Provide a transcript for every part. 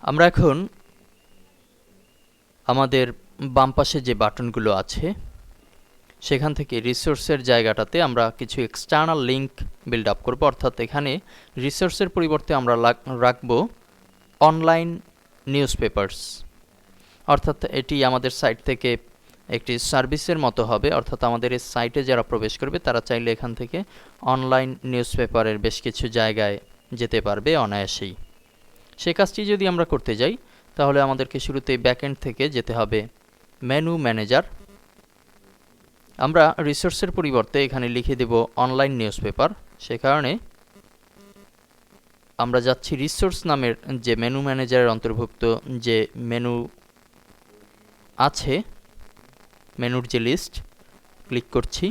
আমরা এখন আমাদের বাম পাশে যে বাটনগুলো আছে সেখান থেকে রিসোর্সের জায়গাটাতে আমরা কিছু এক্সটার্নাল লিঙ্ক বিল্ড আপ করব, অর্থাৎ এখানে রিসোর্সের পরিবর্তে আমরা রাখব অনলাইন নিউজ পেপার্স। অর্থাৎ এটি আমাদের সাইট থেকে একটি সার্ভিসের মতো হবে, অর্থাৎ আমাদের এই সাইটে যারা প্রবেশ করবে তারা চাইলে এখান থেকে অনলাইন নিউজ পেপারের বেশ কিছু জায়গায় যেতে পারবে অনায়াসেই। সে কাজটি যদি আমরা করতে যাই তাহলে আমাদেরকে শুরুতেই ব্যাকএন্ড থেকে যেতে হবে মেনু ম্যানেজার। আমরা রিসোর্সের পরিবর্তে এখানে লিখে দেব অনলাইন নিউজ পেপার। সে কারণে আমরা যাচ্ছি রিসোর্স নামের যে মেনু ম্যানেজারের অন্তর্ভুক্ত যে মেনু আছে, মেনুর যে লিস্ট, ক্লিক করছি।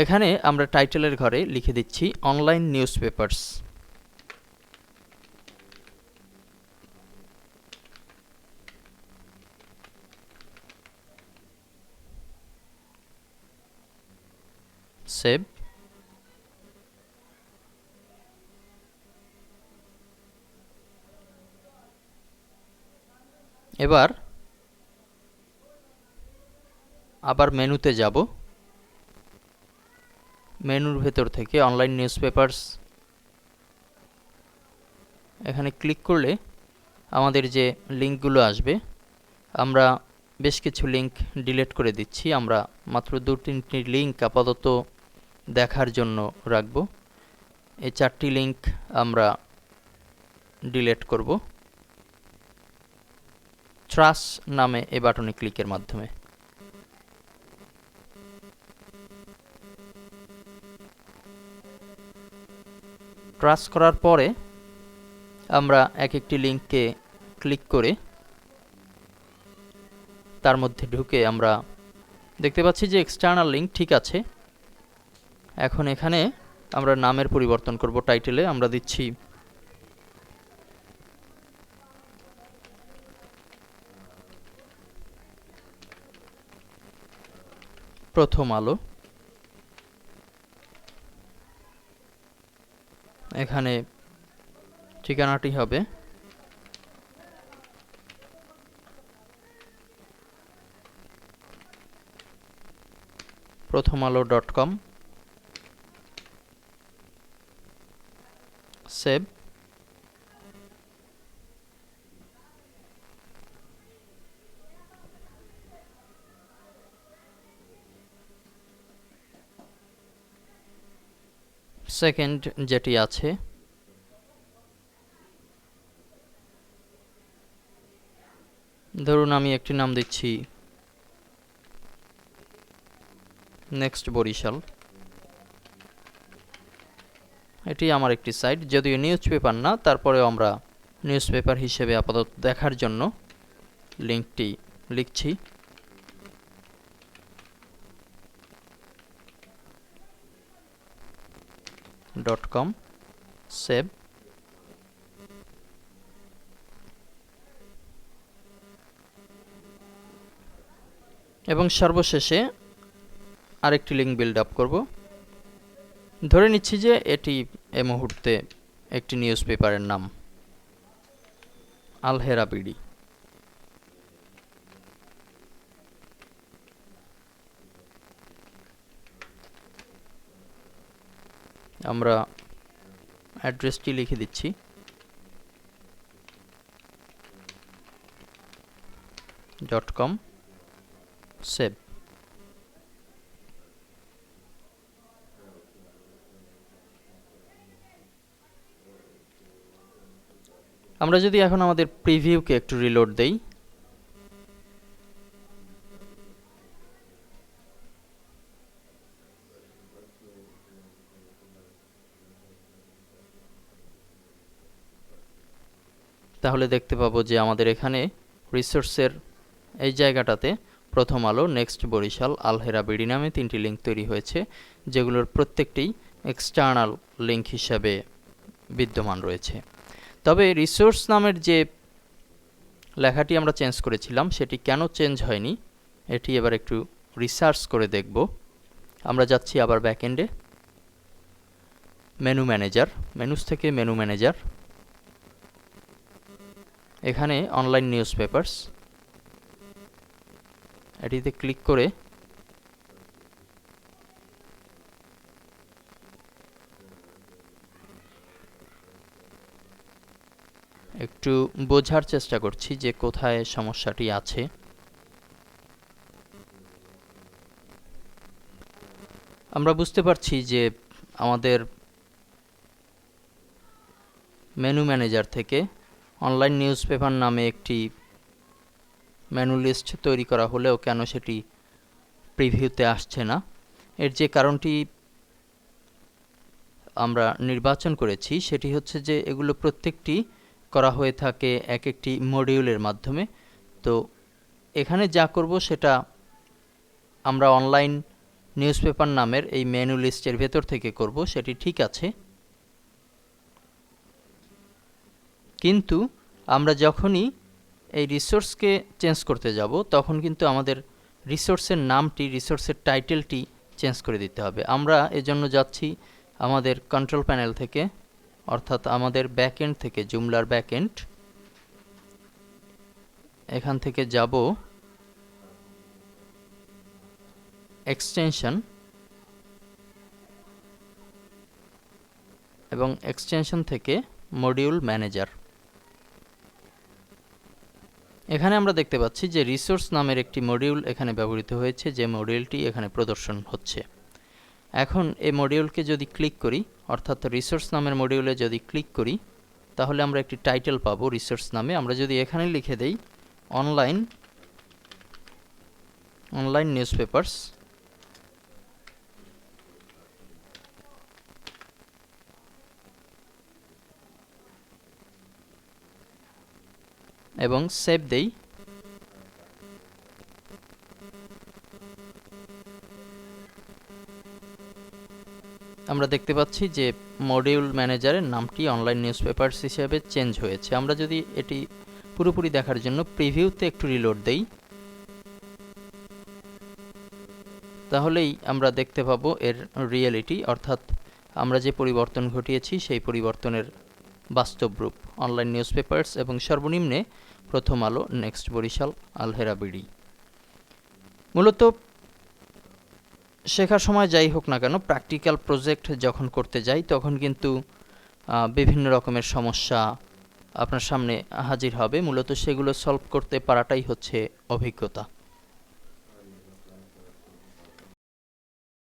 এখানে আমরা টাইটেলের ঘরে লিখে দিচ্ছি অনলাইন নিউজ পেপার্স। সেভ। এবার আবার মেনুতে যাব। মেনুর ভেতর থেকে অনলাইন নিউজ পেপার্স এখানে ক্লিক করলে আমাদের যে লিঙ্কগুলো আসবে, আমরা বেশ কিছু লিঙ্ক ডিলিট করে দিচ্ছি। আমরা মাত্র 2-3টি লিঙ্ক আপাতত দেখার জন্য রাখব। এই 4টি লিঙ্ক আমরা ডিলিট করব ট্রাস নামে এই বাটনে ক্লিকের মাধ্যমে। ট্রাস করার পরে আমরা এক একটি লিঙ্কে ক্লিক করে তার মধ্যে ঢুকে আমরা দেখতে পাচ্ছি যে এক্সটার্নাল লিঙ্ক ঠিক আছে। এখন এখানে আমরা নামের পরিবর্তন করব। টাইটেলে আমরা দিচ্ছি প্রথম আলো। এখানে ঠিকানাটি হবে prothomalo.com। সেভ। সেকেন্ড যেটি আছে ধরুন আমি একটি নাম দিচ্ছি নেক্সট বরিশাল। এটি আমার একটি সাইট, যদিও নিউজ পেপার না, তারপরেও আমরা নিউজ পেপার হিসেবে আপাতত দেখার জন্য লিঙ্কটি লিখছি। .com। সেভ। এবং সর্বশেষে আরেকটি লিঙ্ক বিল্ড আপ করব। ধরে নিচ্ছি যে এটি এই মুহূর্তে একটি নিউজ পেপারের নাম, আলহেরা বিডি। আমরা অ্যাড্রেসটি লিখে দিচ্ছি .com। সেভ। আমরা যদি এখন আমাদের প্রিভিউকে একটু রিলোড দেই, তাহলে দেখতে পাবো যে আমাদের এখানে রিসোর্সের এই জায়গাটাতে প্রথম আলো, নেক্সট বরিশাল, আলহেরা বিডি নামে 3টি লিঙ্ক তৈরি হয়েছে, যেগুলোর প্রত্যেকটি এক্সটার্নাল লিঙ্ক হিসাবে বিদ্যমান রয়েছে। তবে রিসোর্স নামের যে লেখাটি আমরা চেঞ্জ করেছিলাম সেটি কেন চেঞ্জ হয়নি এটি এবার একটু রিসার্চ করে দেখব। আমরা যাচ্ছি আবার ব্যাকএন্ডে, মেনু ম্যানেজার, মেনুস থেকে মেনু ম্যানেজার, এখানে অনলাইন নিউজ পেপারস, এটিতে ক্লিক করে একটু বোঝার চেষ্টা করছি যে কোথায় সমস্যাটি আছে। আমরা বুঝতে পারছি যে আমাদের মেনু ম্যানেজার থেকে অনলাইন নিউজ পেপার নামে একটি মেনু লিস্ট তৈরি করা হলেও কেন সেটি প্রিভিউতে আসছে না, এর যে কারণটি আমরা নির্বাচন করেছি সেটি হচ্ছে যে এগুলো প্রত্যেকটি করা হয়ে থাকে এক একটি মডিউলের মাধ্যমে। তো এখানে যা করব সেটা আমরা অনলাইন নিউজ পেপার নামের এই মেনু লিস্টের ভেতর থেকে করব, সেটি ঠিক আছে। কিন্তু আমরা যখনই এই রিসোর্সকে চেঞ্জ করতে যাব তখন কিন্তু আমাদের রিসোর্সের নামটি, রিসোর্সের টাইটেলটি চেঞ্জ করে দিতে হবে। আমরা এজন্য যাচ্ছি আমাদের কন্ট্রোল প্যানেল থেকে, অর্থাৎ আমাদের ব্যাকএন্ড থেকে, জুমলার ব্যাকএন্ড, এখান থেকে যাব এক্সটেনশন এবং এক্সটেনশন থেকে মডিউল ম্যানেজার। এখানে আমরা দেখতে পাচ্ছি যে রিসোর্স নামের একটি মডিউল এখানে ব্যবহৃত হয়েছে, যে মডিউলটি এখানে প্রদর্শন হচ্ছে। এখন এই মডিউলকে যদি ক্লিক করি, অর্থাৎ রিসোর্স নামের মডিউলে যদি ক্লিক করি, তাহলে আমরা একটি টাইটেল পাবো রিসোর্স নামে। আমরা যদি এখানে লিখে দেই অনলাইন নিউজ পেপারস, এবং সেভ দেই, আমরা দেখতে পাচ্ছি যে মডিউল ম্যানেজারের নামটি অনলাইন নিউজ পেপারস হিসেবে চেঞ্জ হয়েছে। আমরা যদি এটি পুরোপুরি দেখার জন্য প্রিভিউতে একটু রিলোড দেই, তাহলেই আমরা দেখতে পাবো এর রিয়েলিটি, অর্থাৎ আমরা যে পরিবর্তন ঘটিয়েছি সেই পরিবর্তনের বাস্তব রূপ। অনলাইন নিউজ পেপারস এবং সর্বনিম্নে প্রথম আলো, নেক্সট বরিশাল, আলহেরা বিডি। মূলত শেখার সময় যাই হোক না কেন, প্র্যাকটিক্যাল প্রজেক্ট যখন করতে যাই তখন কিন্তু বিভিন্ন রকমের সমস্যা আপনার সামনে হাজির হবে। মূলত সেগুলো সলভ করতে পারাটাই হচ্ছে অভিজ্ঞতা।